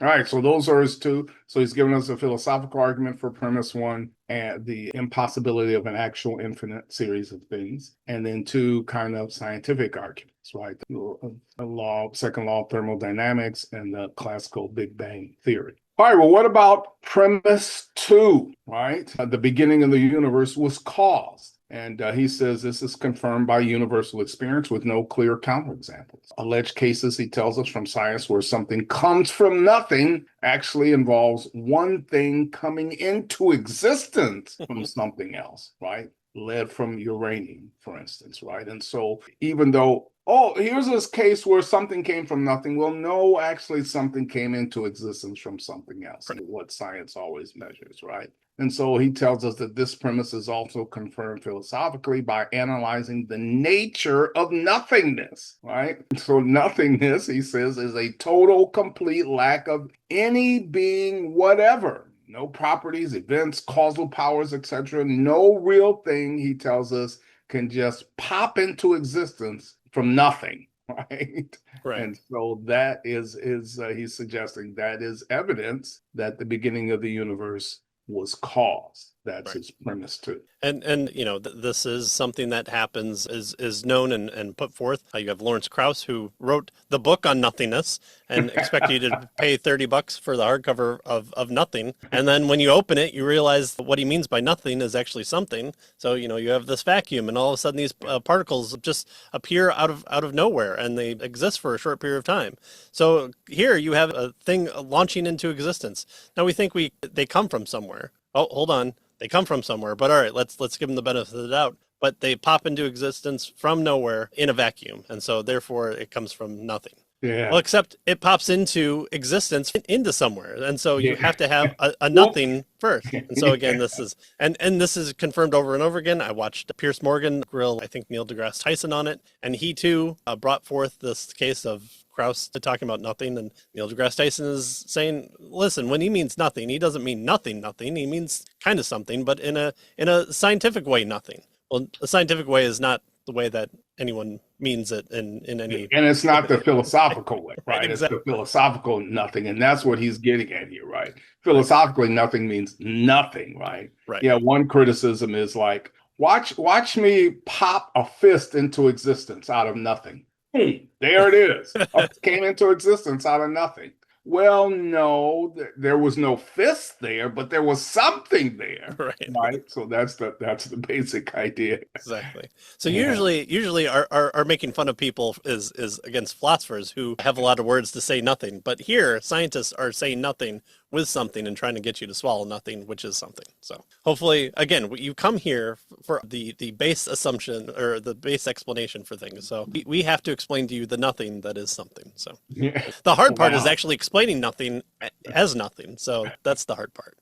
All right, so those are his two. So he's given us a philosophical argument for premise one and the impossibility of an actual infinite series of things, and then two kind of scientific arguments, right? Second law of thermodynamics and the classical Big Bang theory. All right, well, what about premise two, right? The beginning of the universe was caused. And he says this is confirmed by universal experience with no clear counterexamples. Alleged cases, he tells us from science, where something comes from nothing actually involves one thing coming into existence from something else, right? Lead from uranium, for instance, right? And so even though, oh, here's this case where something came from nothing. Well, no, actually something came into existence from something else, what science always measures, right? And so he tells us that this premise is also confirmed philosophically by analyzing the nature of nothingness, right? So nothingness, he says, is a total, complete lack of any being whatever. No properties, events, causal powers, etc. No real thing, he tells us, can just pop into existence from nothing, right? Right. And so that is he's suggesting that is evidence that the beginning of the universe was caused. That's Right. his premise too. And you know, this is something that happens, is known and put forth. You have Lawrence Krauss, who wrote the book on nothingness and expect you to pay $30 for the hardcover of nothing. And then when you open it, you realize what he means by nothing is actually something. So, you know, you have this vacuum and all of a sudden these particles just appear out of nowhere and they exist for a short period of time. So here you have a thing launching into existence. Now we think they come from somewhere. Oh, hold on. They come from somewhere, but all right, let's give them the benefit of the doubt. But they pop into existence from nowhere in a vacuum, and so therefore it comes from nothing. Yeah. Well, except it pops into existence into somewhere, and so you have to have a Well, nothing first. And so again, this is and this is confirmed over and over again. I watched Piers Morgan grill, I think, Neil deGrasse Tyson on it, and he too brought forth this case of Krauss talking about nothing, and Neil deGrasse Tyson is saying, listen, when he means nothing, he doesn't mean nothing. He means kind of something, but in a scientific way, nothing. Well, the scientific way is not the way that anyone means it in any. And it's not the philosophical way, right? Right, exactly. It's the philosophical nothing. And that's what he's getting at here, right? Philosophically, nothing means nothing, right? Right. Yeah, one criticism is like, watch me pop a fist into existence out of nothing. There it is. It came into existence out of nothing. Well, no, there was no fist there, but there was something there, Right. So that's the basic idea. Exactly. So Yeah. usually our making fun of people is against philosophers who have a lot of words to say nothing. But here, scientists are saying nothing with something and trying to get you to swallow nothing, which is something. So hopefully, again, you come here for the base assumption or the base explanation for things. So we have to explain to you the nothing that is something. So Yeah. the hard part is Wow. actually explaining nothing as nothing. So that's the hard part.